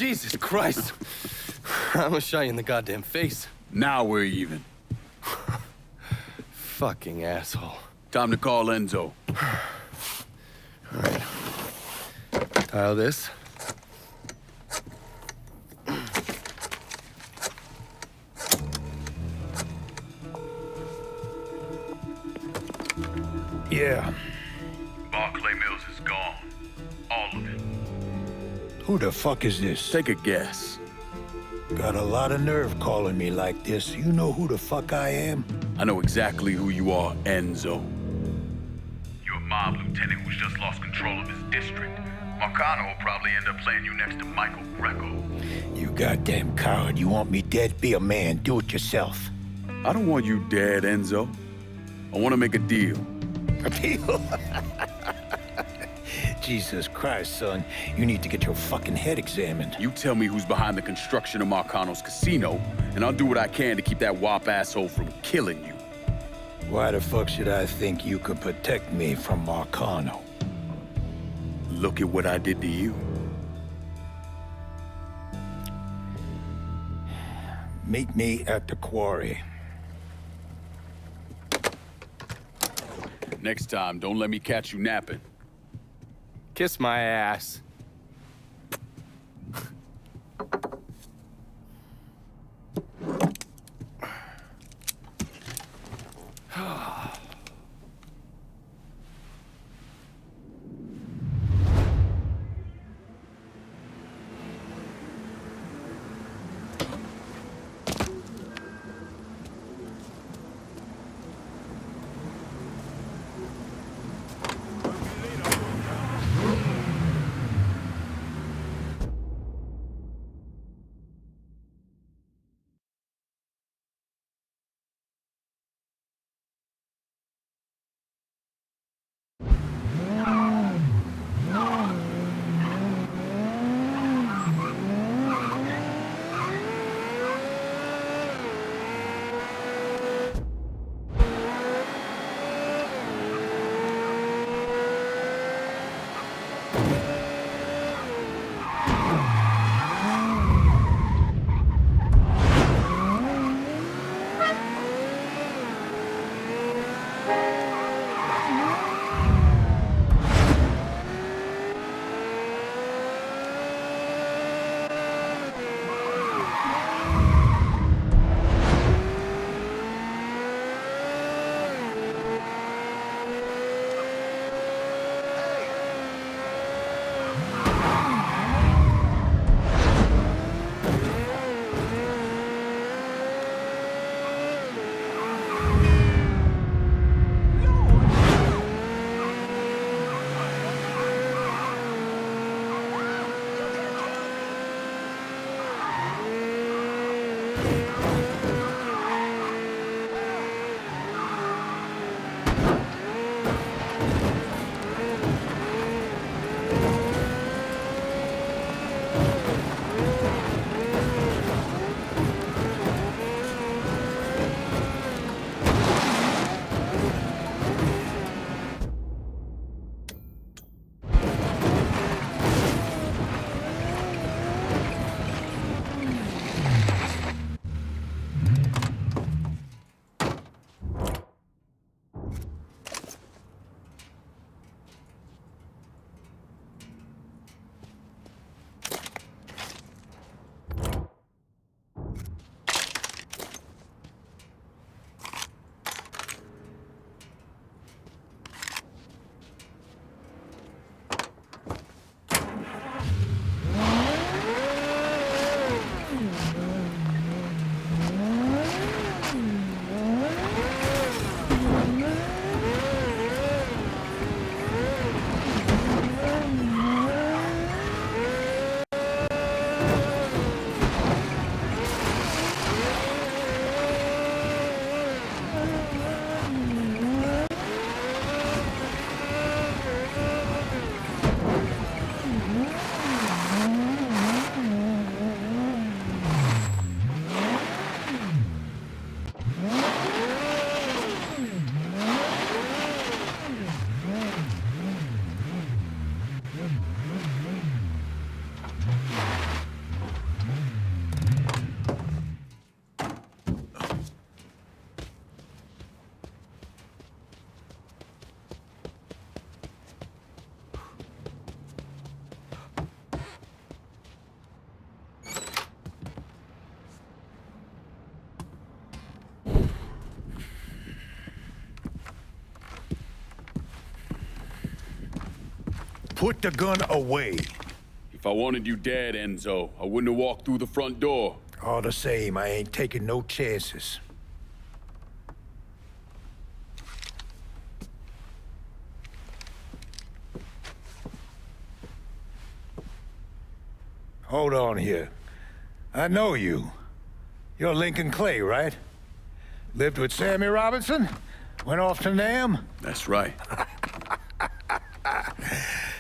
Jesus Christ. I almost shot you in the goddamn face. Now we're even. Fucking asshole. Time to call Enzo. All right. Dial this. Yeah. Barclay Mills is gone. All of it. Who the fuck is this? Take a guess. Got a lot of nerve calling me like this. You know who the fuck I am? I know exactly who you are, Enzo. You're a mob lieutenant who's just lost control of his district. Marcano will probably end up playing you next to Michael Greco. You goddamn coward. You want me dead? Be a man. Do it yourself. I don't want you dead, Enzo. I want to make a deal. A deal? Jesus Christ, son. You need to get your fucking head examined. You tell me who's behind the construction of Marcano's casino, and I'll do what I can to keep that wop asshole from killing you. Why the fuck should I think you could protect me from Marcano? Look at what I did to you. Meet me at the quarry. Next time, don't let me catch you napping. Kiss my ass. Put the gun away. If I wanted you dead, Enzo, I wouldn't have walked through the front door. All the same, I ain't taking no chances. Hold on here. I know you. You're Lincoln Clay, right? Lived with Sammy Robinson? Went off to Nam? That's right.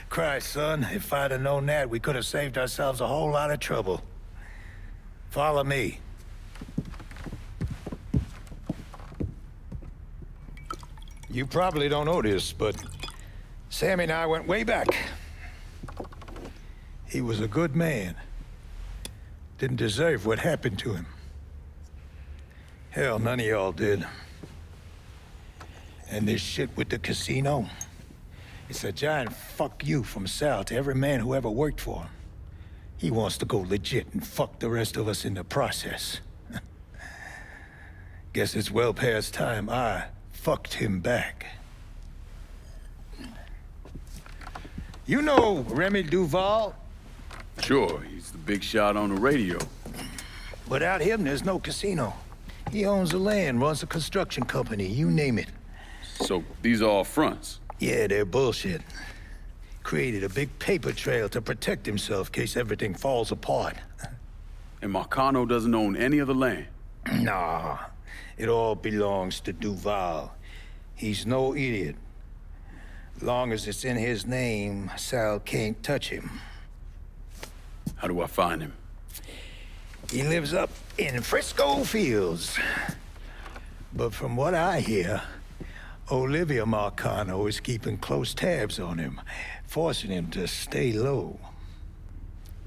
Christ, son, if I'd have known that, we could have saved ourselves a whole lot of trouble. Follow me. You probably don't know this, but Sammy and I went way back. He was a good man. Didn't deserve what happened to him. Hell, none of y'all did. And this shit with the casino, it's a giant fuck you from Sal to every man who ever worked for him. He wants to go legit and fuck the rest of us in the process. Guess it's well past time I fucked him back. You know Remy Duval? Sure, he's the big shot on the radio. Without him, there's no casino. He owns the land, runs a construction company, you name it. So these are all fronts? Yeah, they're bullshit. Created a big paper trail to protect himself in case everything falls apart. And Marcano doesn't own any of the land? Nah, it all belongs to Duval. He's no idiot. Long as it's in his name, Sal can't touch him. How do I find him? He lives up in Frisco Fields. But from what I hear, Olivia Marcano is keeping close tabs on him, forcing him to stay low.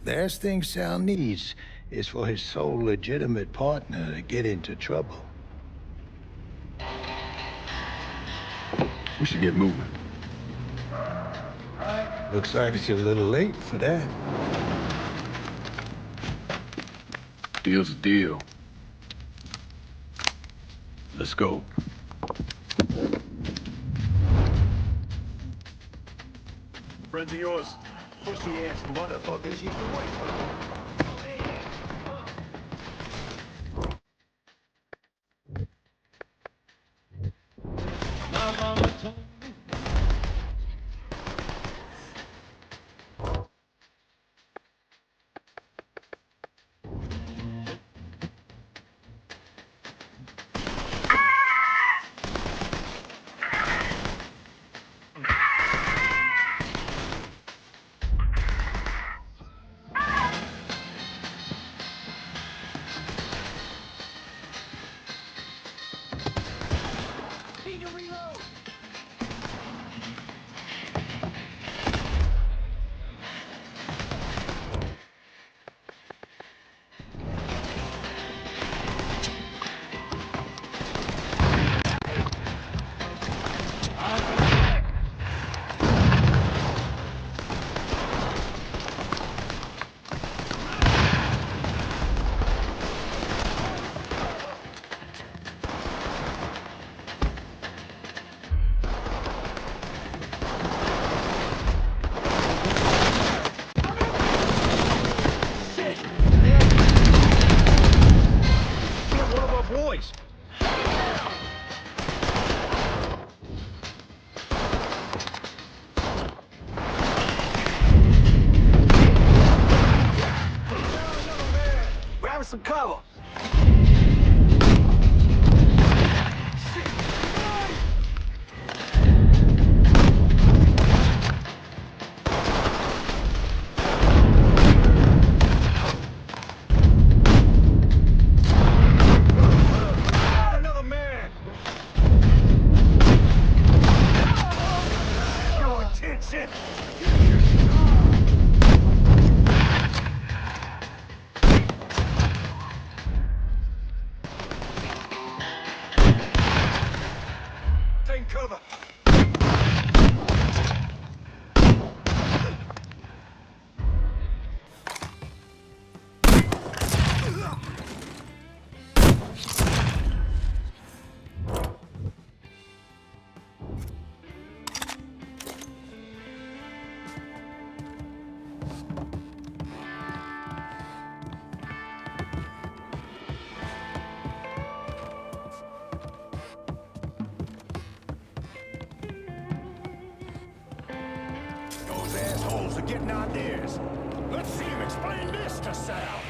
Last thing Sal needs is for his sole legitimate partner to get into trouble. We should get moving. Looks like it's a little late for that. Deal's a deal. Let's go. Friends of yours, pussy-ass motherfuckers, you can wait for them. Some cover. Another man. Your attention. Cover. Those assholes are getting on theirs. Let's see him explain this to Sal.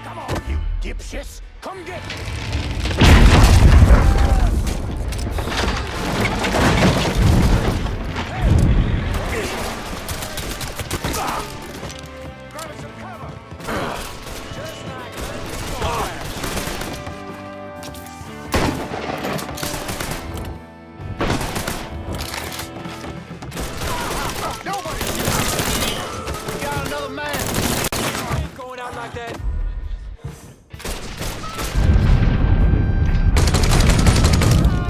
Come on, you dipshits. Come get me. Grab some cover. Just like nobody! We got another man! I ain't going out like that!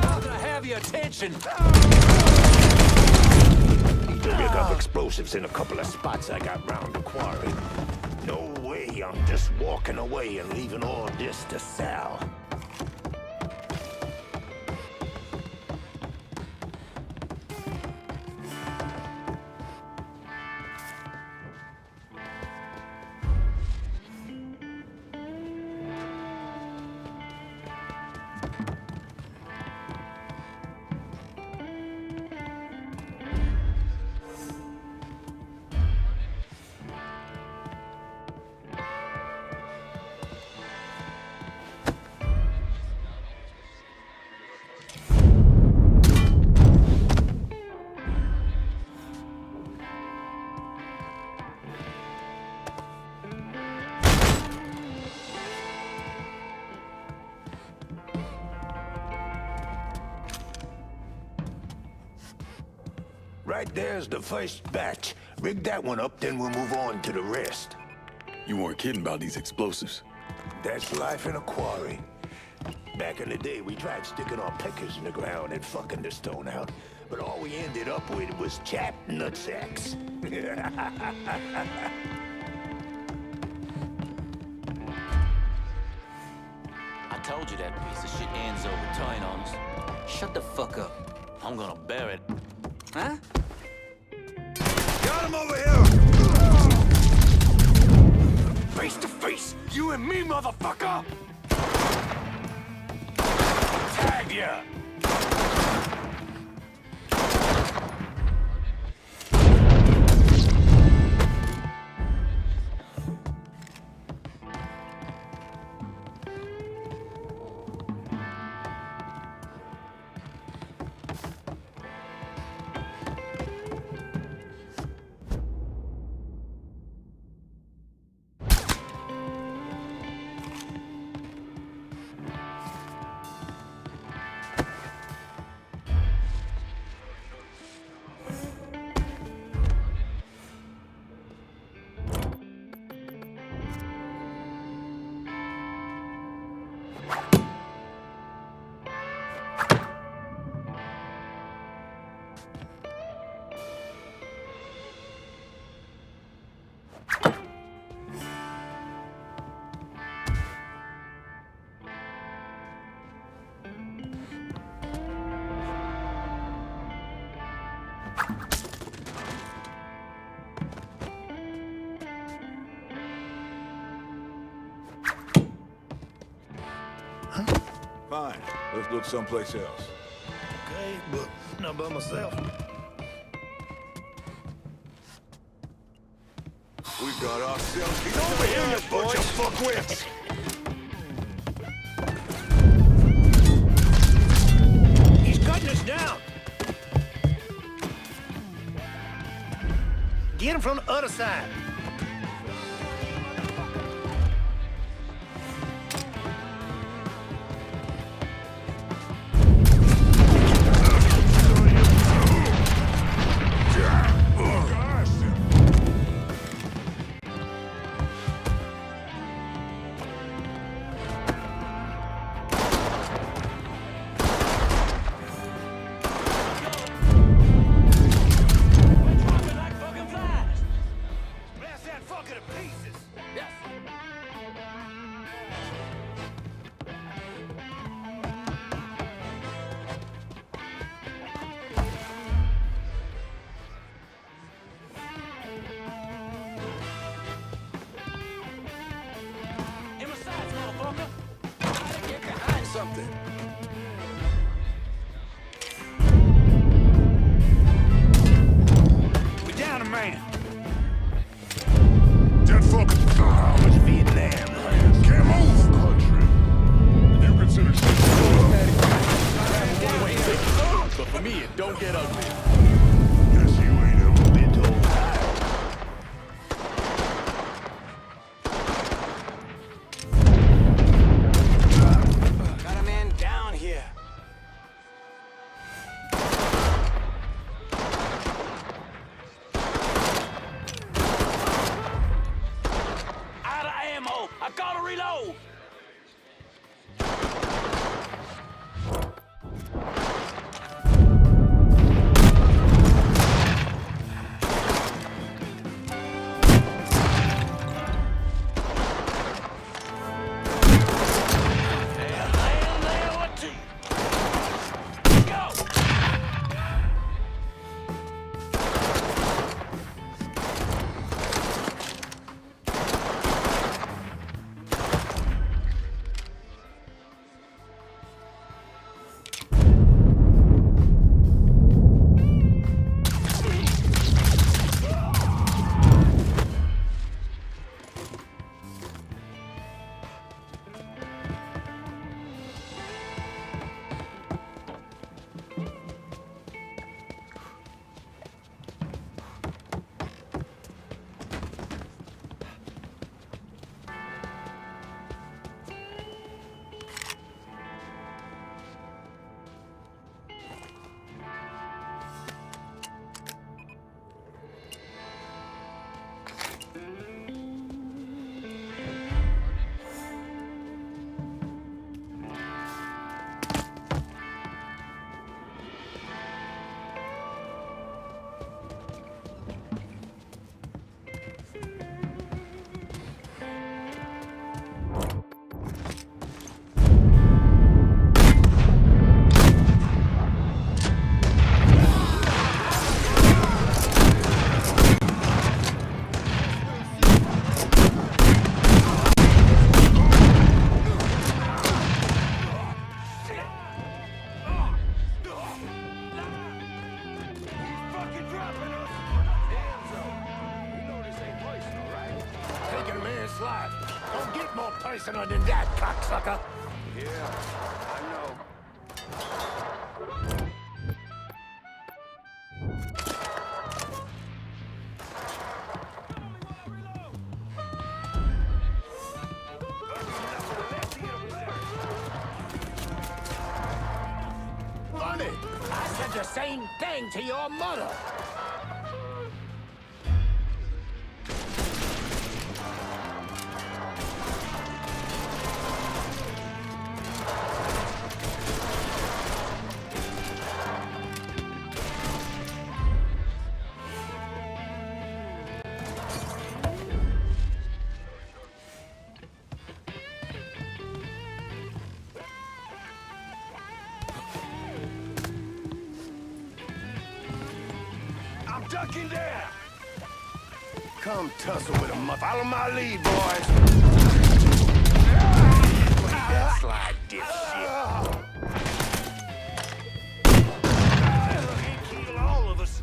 How can I have your attention? Need to rig up explosives in a couple of spots I got round the quarry. No way I'm just walking away and leaving all this to Sal. Right there's the first batch. Rig that one up, then we'll move on to the rest. You weren't kidding about these explosives. That's life in a quarry. Back in the day, we tried sticking our pickers in the ground and fucking the stone out. But all we ended up with was chapped nutsacks. I told you that piece of shit Enzo would turn on us. Shut the fuck up. I'm gonna bear it. Huh? Got him over here! Face to face, you and me, motherfucker! Tag ya! Fine. Let's look someplace else. Okay, but not by myself. We got ourselves. He's over here, you bunch of fuckwits! He's cutting us down! Get him from the other side! Something. We down a man. personal than that, cocksucker. Yeah, I know. Funny, I said the same thing to your mother. Ducking down! Come tussle with him. Follow my lead, boys. That slide, dipshit. He'd kill all of us.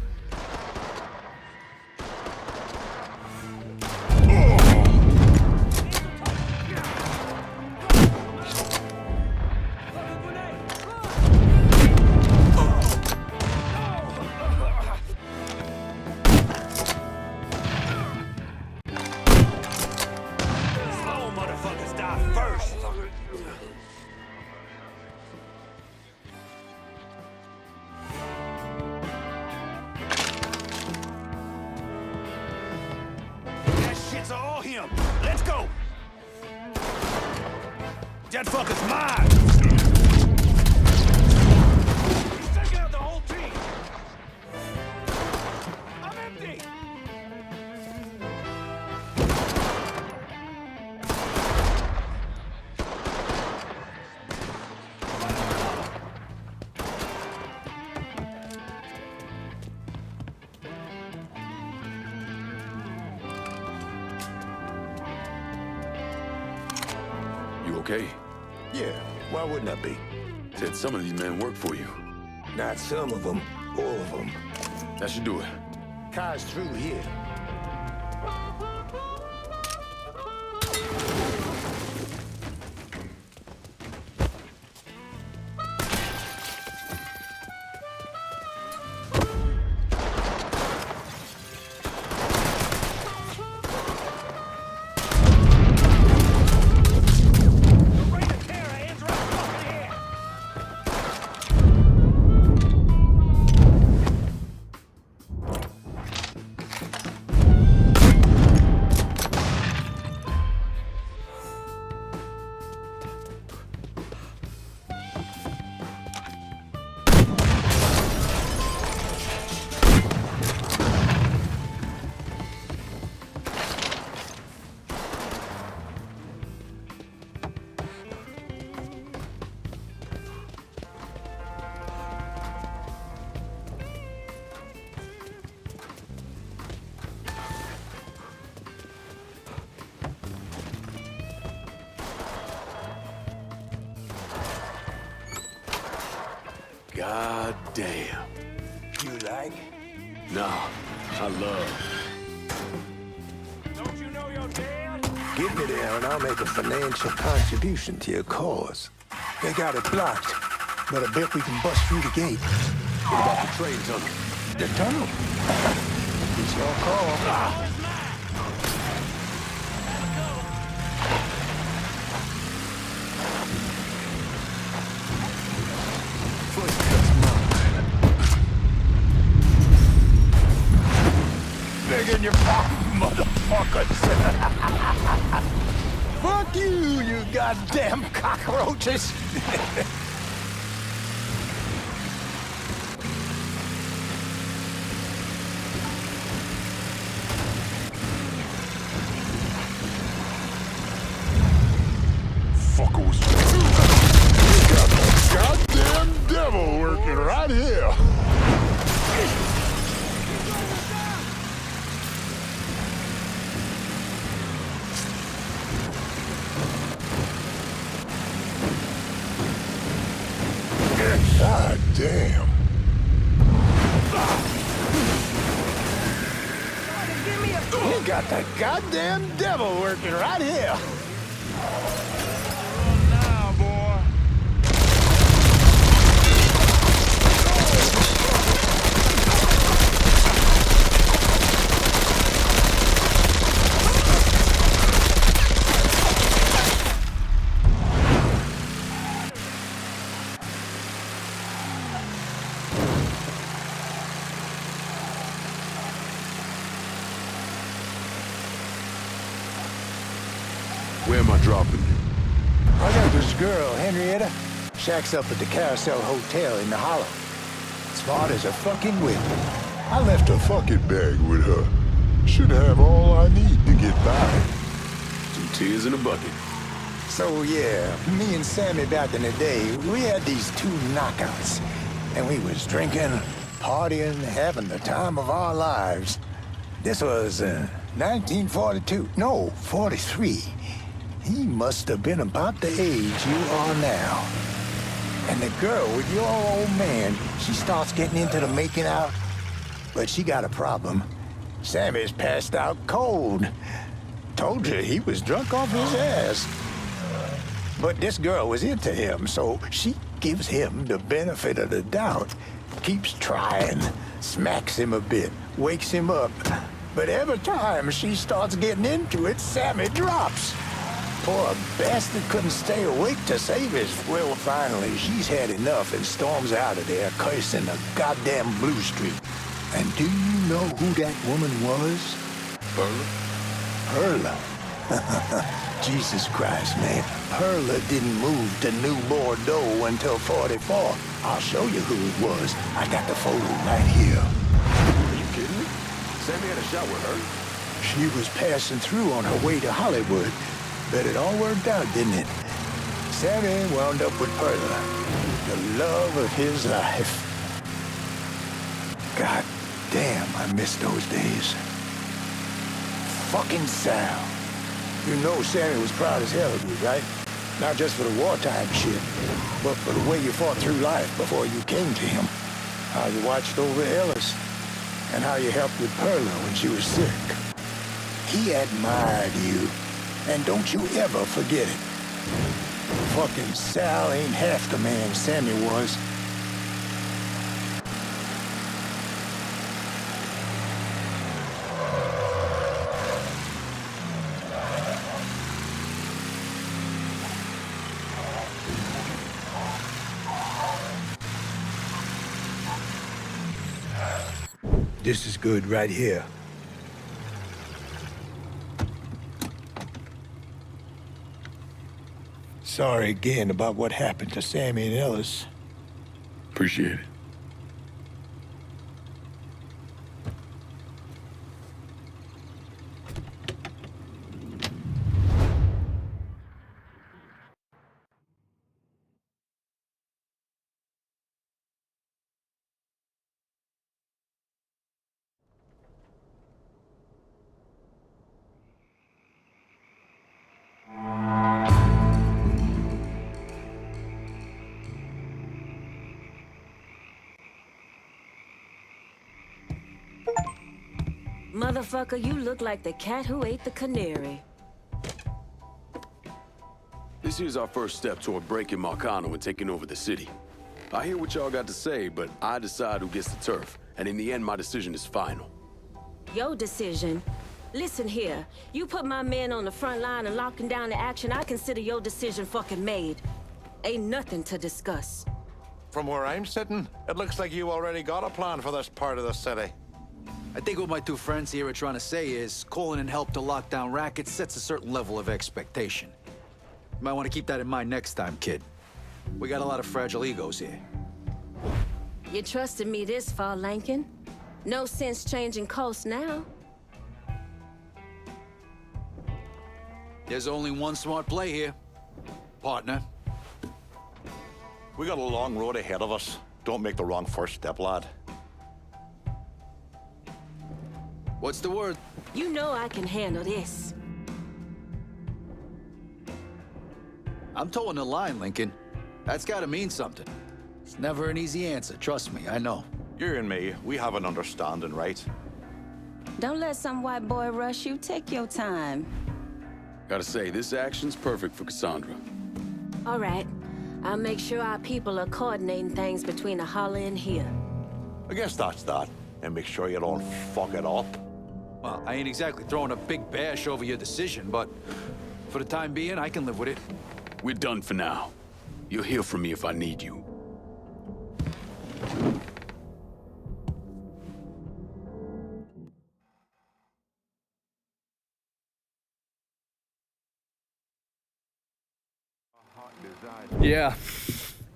It's all him. Let's go. That fucker's mine. He's taking out the whole team. I'm empty. You okay? Yeah, why wouldn't I be? Said some of these men work for you. Not some of them, all of them. That should do it. Car's through here. God damn. You like? No, I love. Don't you know your dad? Get me there and I'll make a financial contribution to your cause. They got it blocked, but I bet we can bust through the gate. What about the train tunnel? The tunnel? It's your call. Big in your pocket, motherfuckers. Fuck you, you goddamn cockroaches. Fucker was... Got the goddamn devil working right here. God damn. You got the goddamn devil working right here. Now, boy. Where am I dropping you? I got this girl, Henrietta. Shacks up at the Carousel Hotel in the Hollow. Smart as a fucking whip. I left a fucking bag with her. Should have all I need to get by. Some tears in a bucket. So yeah, me and Sammy back in the day, we had these two knockouts. And we was drinking, partying, having the time of our lives. This was 1942. No, 43. He must have been about the age you are now. And the girl with your old man, she starts getting into the making out. But she got a problem. Sammy's passed out cold. Told you he was drunk off his ass. But this girl was into him, so she gives him the benefit of the doubt. Keeps trying, smacks him a bit, wakes him up. But every time she starts getting into it, Sammy drops. Poor bastard couldn't stay awake to save his... Well, finally, she's had enough and storms out of there, cursing the goddamn Blue Street. And do you know who that woman was? Perla? Jesus Christ, man. Perla didn't move to New Bordeaux until 44. I'll show you who it was. I got the photo right here. Are you kidding me? Sammy had a shot with her. She was passing through on her way to Hollywood. But it all worked out, didn't it? Sammy wound up with Perla, the love of his life. God damn, I miss those days. Fucking Sal. You know Sammy was proud as hell of you, right? Not just for the wartime shit, but for the way you fought through life before you came to him. How you watched over Ellis, and how you helped with Perla when she was sick. He admired you. And don't you ever forget it. Fucking Sal ain't half the man Sammy was. This is good right here. Sorry again about what happened to Sammy and Ellis. Appreciate it. Motherfucker, you look like the cat who ate the canary. This here's our first step toward breaking Marcano and taking over the city. I hear what y'all got to say, but I decide who gets the turf. And in the end, my decision is final. Your decision? Listen here, you put my men on the front line and locking down the action, I consider your decision fucking made. Ain't nothing to discuss. From where I'm sitting, it looks like you already got a plan for this part of the city. I think what my two friends here are trying to say is calling in help to lock down rackets sets a certain level of expectation. You might want to keep that in mind next time, kid. We got a lot of fragile egos here. You trusted me this far, Lankin. No sense changing course now. There's only one smart play here. Partner. We got a long road ahead of us. Don't make the wrong first step, lad. What's the word? You know I can handle this. I'm towing the line, Lincoln. That's gotta mean something. It's never an easy answer, trust me, I know. You and me, we have an understanding, right? Don't let some white boy rush you. Take your time. Gotta say, this action's perfect for Cassandra. All right. I'll make sure our people are coordinating things between the holler and here. I guess that's that. And make sure you don't fuck it up. Well, I ain't exactly throwing a big bash over your decision, but for the time being, I can live with it. We're done for now. You'll hear from me if I need you.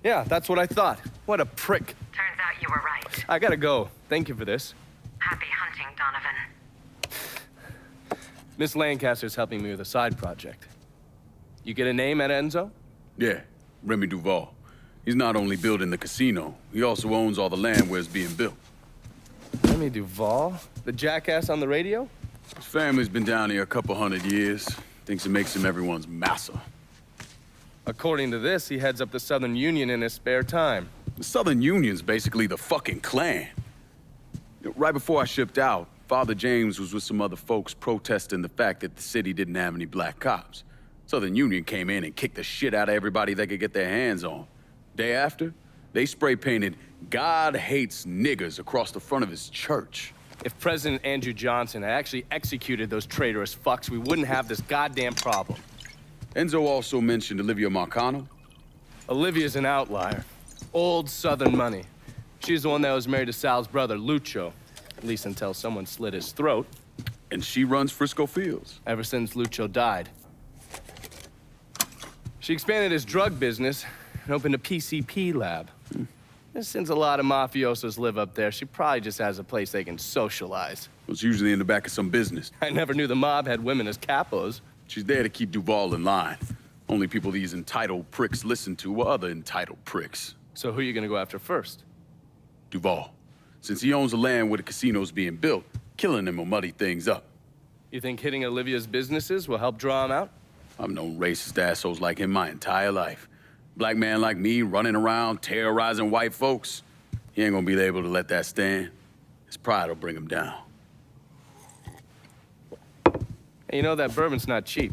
Yeah, that's what I thought. What a prick. Turns out you were right. I gotta go. Thank you for this. Happy hunting, Donovan. Miss Lancaster's helping me with a side project. You get a name at Enzo? Yeah, Remy Duval. He's not only building the casino, he also owns all the land where it's being built. Remy Duval? The jackass on the radio? His family's been down here a couple 100 years. Thinks it makes him everyone's massa. According to this, he heads up the Southern Union in his spare time. The Southern Union's basically the fucking Klan. Right before I shipped out, Father James was with some other folks protesting the fact that the city didn't have any black cops. Southern Union came in and kicked the shit out of everybody they could get their hands on. Day after, they spray-painted "God hates niggers" across the front of his church. If President Andrew Johnson had actually executed those traitorous fucks, we wouldn't have this goddamn problem. Enzo also mentioned Olivia Marcano. Olivia's an outlier. Old Southern money. She's the one that was married to Sal's brother, Lucho. At least until someone slit his throat. And she runs Frisco Fields. Ever since Lucho died. She expanded his drug business and opened a PCP lab. And since a lot of mafiosos live up there, she probably just has a place they can socialize. It's usually in the back of some business. I never knew the mob had women as capos. She's there to keep Duval in line. Only people these entitled pricks listen to were other entitled pricks. So who are you gonna go after first? Duval. Since he owns the land where the casino's being built, killing him will muddy things up. You think hitting Olivia's businesses will help draw him out? I've known racist assholes like him my entire life. Black man like me running around terrorizing white folks. He ain't gonna be able to let that stand. His pride will bring him down. Hey, you know that bourbon's not cheap.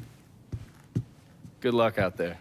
Good luck out there.